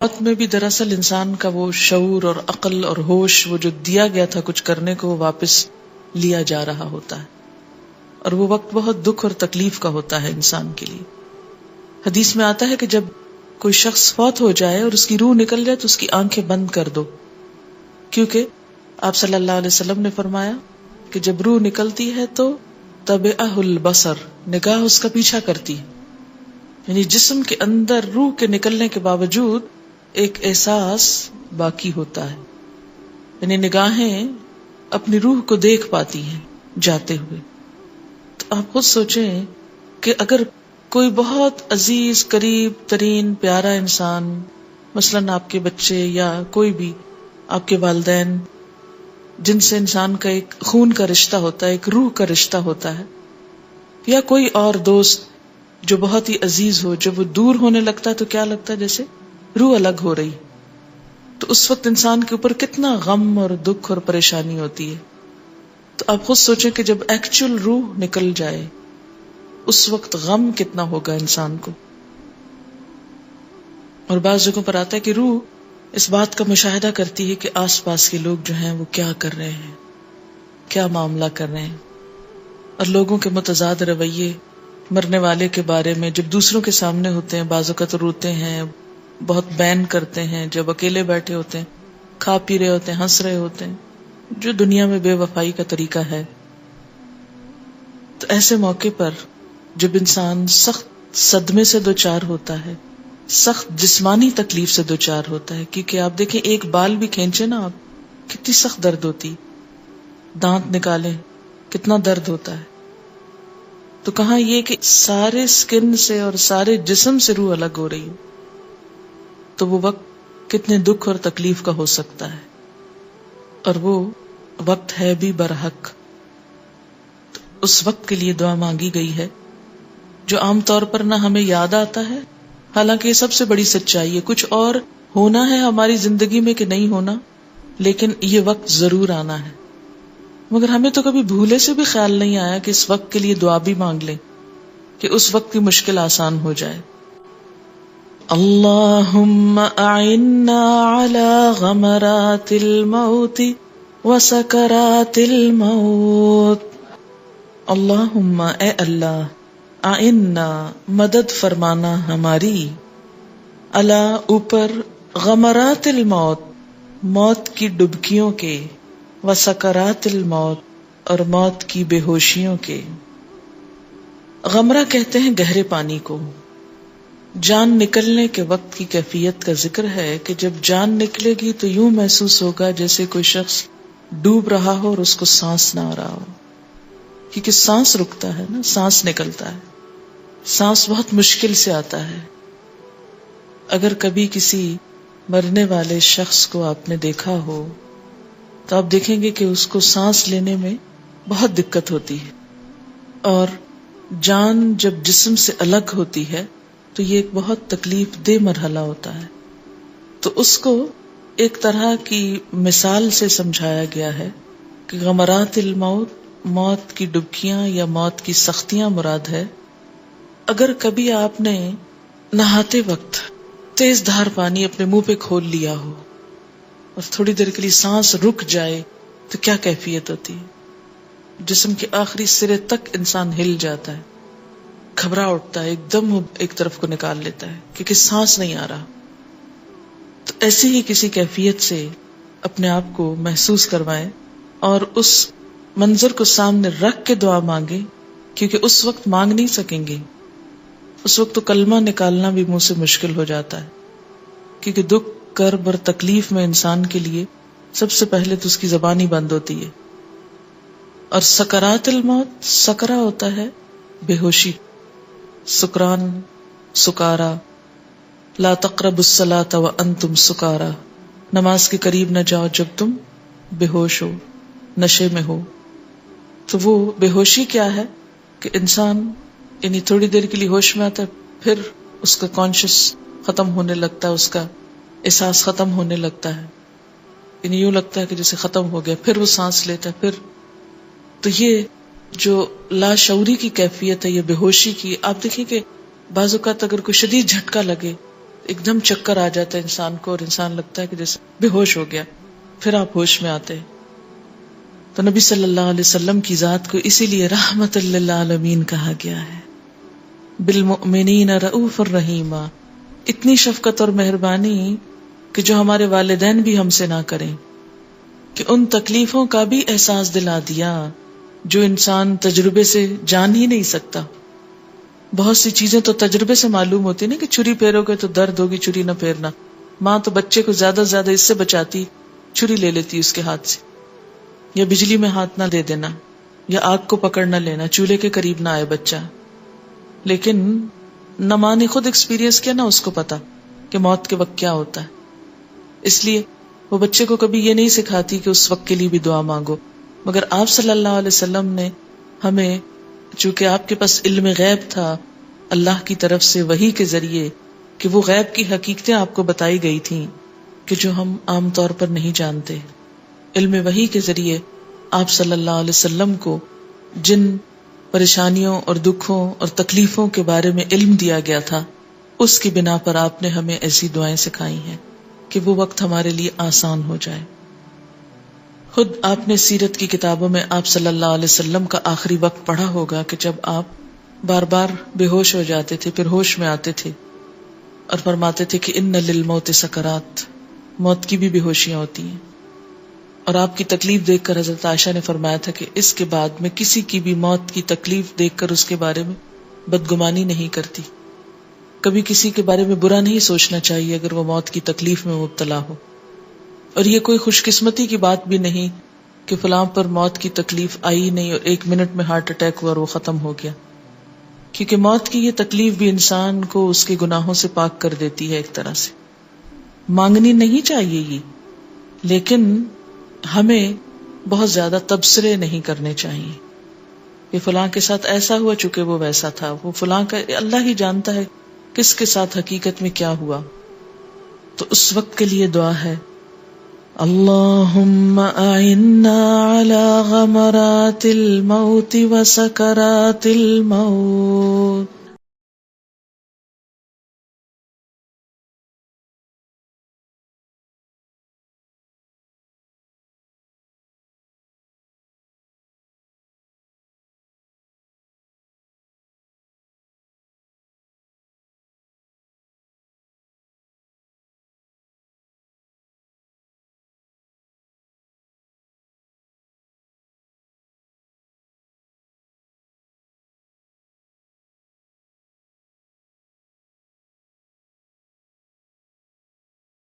موت میں بھی دراصل انسان کا وہ شعور اور عقل اور ہوش، وہ جو دیا گیا تھا کچھ کرنے کو، وہ واپس لیا جا رہا ہوتا ہے، اور وہ وقت بہت دکھ اور تکلیف کا ہوتا ہے انسان کے لیے۔ حدیث میں آتا ہے کہ جب کوئی شخص فوت ہو جائے اور اس کی روح نکل جائے تو اس کی آنکھیں بند کر دو، کیونکہ آپ صلی اللہ علیہ وسلم نے فرمایا کہ جب روح نکلتی ہے تو تبعہ البصر، نگاہ اس کا پیچھا کرتی ہے، یعنی جسم کے اندر روح کے نکلنے کے باوجود ایک احساس باقی ہوتا ہے، یعنی نگاہیں اپنی روح کو دیکھ پاتی ہیں جاتے ہوئے۔ تو آپ خود سوچیں کہ اگر کوئی بہت عزیز، قریب ترین، پیارا انسان، مثلاً آپ کے بچے یا کوئی بھی آپ کے والدین، جن سے انسان کا ایک خون کا رشتہ ہوتا ہے، ایک روح کا رشتہ ہوتا ہے، یا کوئی اور دوست جو بہت ہی عزیز ہو، جب وہ دور ہونے لگتا ہے تو کیا لگتا ہے؟ جیسے روح الگ ہو رہی۔ تو اس وقت انسان کے اوپر کتنا غم اور دکھ اور پریشانی ہوتی ہے۔ تو آپ خود سوچیں کہ جب ایکچوئل روح نکل جائے اس وقت غم کتنا ہوگا انسان کو۔ اور بعض جگہوں پر آتا ہے کہ روح اس بات کا مشاہدہ کرتی ہے کہ آس پاس کے لوگ جو ہیں وہ کیا کر رہے ہیں، کیا معاملہ کر رہے ہیں، اور لوگوں کے متضاد رویے مرنے والے کے بارے میں جب دوسروں کے سامنے ہوتے ہیں، بعض اوقات روتے ہیں، بہت بین کرتے ہیں، جب اکیلے بیٹھے ہوتے ہیں، کھا پی رہے ہوتے ہیں، ہنس رہے ہوتے ہیں، جو دنیا میں بے وفائی کا طریقہ ہے۔ تو ایسے موقع پر جب انسان سخت صدمے سے دوچار ہوتا ہے، سخت جسمانی تکلیف سے دوچار ہوتا ہے، کیونکہ آپ دیکھیں ایک بال بھی کھینچے نا آپ، کتنی سخت درد ہوتی، دانت نکالیں کتنا درد ہوتا ہے۔ تو کہاں یہ کہ سارے سکن سے اور سارے جسم سے روح الگ ہو رہی ہو، تو وہ وقت کتنے دکھ اور تکلیف کا ہو سکتا ہے، اور وہ وقت ہے بھی برحق۔ تو اس وقت کے لیے دعا مانگی گئی ہے جو عام طور پر نہ ہمیں یاد آتا ہے، حالانکہ یہ سب سے بڑی سچائی ہے، کچھ اور ہونا ہے ہماری زندگی میں کہ نہیں ہونا، لیکن یہ وقت ضرور آنا ہے، مگر ہمیں تو کبھی بھولے سے بھی خیال نہیں آیا کہ اس وقت کے لیے دعا بھی مانگ لیں کہ اس وقت کی مشکل آسان ہو جائے۔ اللہم اعنّا علی غمرات الموت وسکرات الموت۔ اللہم اے اللہ، اعنّا مدد فرمانا ہماری، علی اوپر، غمرات الموت موت کی ڈبکیوں کے، وسکرات الموت اور موت کی بے ہوشیوں کے۔ غمرہ کہتے ہیں گہرے پانی کو۔ جان نکلنے کے وقت کی کیفیت کا ذکر ہے کہ جب جان نکلے گی تو یوں محسوس ہوگا جیسے کوئی شخص ڈوب رہا ہو اور اس کو سانس نہ آ رہا ہو، کیونکہ سانس رکتا ہے نا، سانس نکلتا ہے، سانس بہت مشکل سے آتا ہے۔ اگر کبھی کسی مرنے والے شخص کو آپ نے دیکھا ہو تو آپ دیکھیں گے کہ اس کو سانس لینے میں بہت دقت ہوتی ہے، اور جان جب جسم سے الگ ہوتی ہے تو یہ ایک بہت تکلیف دہ مرحلہ ہوتا ہے۔ تو اس کو ایک طرح کی مثال سے سمجھایا گیا ہے کہ غمرات الموت موت کی ڈبکیاں یا موت کی سختیاں مراد ہے۔ اگر کبھی آپ نے نہاتے وقت تیز دھار پانی اپنے منہ پہ کھول لیا ہو اور تھوڑی دیر کے لیے سانس رک جائے تو کیا کیفیت ہوتی ہے؟ جسم کے آخری سرے تک انسان ہل جاتا ہے، گھبرا اٹھتا ہے، ایک دم ایک طرف کو نکال لیتا ہے کیونکہ سانس نہیں آ رہا۔ تو ایسی ہی کسی کیفیت سے اپنے آپ کو محسوس کروائیں اور اس منظر کو سامنے رکھ کے دعا مانگیں، کیونکہ اس وقت مانگ نہیں سکیں گے، اس وقت تو کلمہ نکالنا بھی منہ سے مشکل ہو جاتا ہے، کیونکہ دکھ، کرب اور تکلیف میں انسان کے لیے سب سے پہلے تو اس کی زبان ہی بند ہوتی ہے۔ اور سکرات الموت، سکرا ہوتا ہے بے ہوشی، سکران، سکارا، لا تقربوا الصلاۃ وانتم سکارا، نماز کے قریب نہ جاؤ جب تم بے ہوش ہو، نشے میں ہو۔ تو وہ بے ہوشی کیا ہے کہ انسان یعنی تھوڑی دیر کے لیے ہوش میں آتا ہے، پھر اس کا کانشس ختم ہونے لگتا ہے، اس کا احساس ختم ہونے لگتا ہے، یعنی یوں لگتا ہے کہ جیسے ختم ہو گیا، پھر وہ سانس لیتا ہے، پھر تو یہ جو لاشعوری کی کیفیت ہے، یہ بے ہوشی کی۔ آپ دیکھیں کہ بعض اوقات اگر کوئی شدید جھٹکا لگے، ایک دم چکر آ جاتا ہے انسان کو اور انسان لگتا ہے کہ جیسے بے ہوش ہو گیا، پھر آپ ہوش میں آتے. تو نبی صلی اللہ علیہ وسلم کی ذات کو اسی لیے رحمت للعالمین کہا گیا ہے. بالمؤمنین رؤوف الرحیم، اتنی شفقت اور مہربانی کہ جو ہمارے والدین بھی ہم سے نہ کریں، کہ ان تکلیفوں کا بھی احساس دلا دیا جو انسان تجربے سے جان ہی نہیں سکتا. بہت سی چیزیں تو تجربے سے معلوم ہوتی نا، کہ چھری پھیرو گے تو درد ہوگی، چھری نہ پھیرنا. ماں تو بچے کو زیادہ سے زیادہ اس سے بچاتی، چھری لے لیتی اس کے ہاتھ سے، یا بجلی میں ہاتھ نہ دے دینا، یا آگ کو پکڑ نہ لینا، چولہے کے قریب نہ آئے بچہ. لیکن نہ ماں نے خود ایکسپیرینس کیا، نہ اس کو پتا کہ موت کے وقت کیا ہوتا ہے. اس لیے وہ بچے کو کبھی یہ نہیں سکھاتی کہ اس وقت کے لیے بھی دعا مانگو. مگر آپ صلی اللہ علیہ وسلم نے ہمیں، چونکہ آپ کے پاس علم غیب تھا اللہ کی طرف سے وحی کے ذریعے، کہ وہ غیب کی حقیقتیں آپ کو بتائی گئی تھیں کہ جو ہم عام طور پر نہیں جانتے. علم وحی کے ذریعے آپ صلی اللہ علیہ وسلم کو جن پریشانیوں اور دکھوں اور تکلیفوں کے بارے میں علم دیا گیا تھا، اس کی بنا پر آپ نے ہمیں ایسی دعائیں سکھائی ہیں کہ وہ وقت ہمارے لیے آسان ہو جائے. خود آپ نے سیرت کی کتابوں میں آپ صلی اللہ علیہ وسلم کا آخری وقت پڑھا ہوگا کہ جب آپ بار بار بے ہوش ہو جاتے تھے، پھر ہوش میں آتے تھے اور فرماتے تھے کہ ان للموت سکرات، موت کی بھی بے ہوشیاں ہوتی ہیں. اور آپ کی تکلیف دیکھ کر حضرت عائشہ نے فرمایا تھا کہ اس کے بعد میں کسی کی بھی موت کی تکلیف دیکھ کر اس کے بارے میں بدگمانی نہیں کرتی. کبھی کسی کے بارے میں برا نہیں سوچنا چاہیے اگر وہ موت کی تکلیف میں مبتلا ہو. اور یہ کوئی خوش قسمتی کی بات بھی نہیں کہ فلاں پر موت کی تکلیف آئی نہیں اور 1 منٹ میں ہارٹ اٹیک ہوا اور وہ ختم ہو گیا. کیونکہ موت کی یہ تکلیف بھی انسان کو اس کے گناہوں سے پاک کر دیتی ہے. ایک طرح سے مانگنی نہیں چاہیے یہ، لیکن ہمیں بہت زیادہ تبصرے نہیں کرنے چاہیے کہ فلاں کے ساتھ ایسا ہوا چونکہ وہ ویسا تھا. وہ فلاں کا اللہ ہی جانتا ہے کس کے ساتھ حقیقت میں کیا ہوا. تو اس وقت کے لیے دعا ہے، اللہم اعنا علی غمرات الموت وسکرات الموت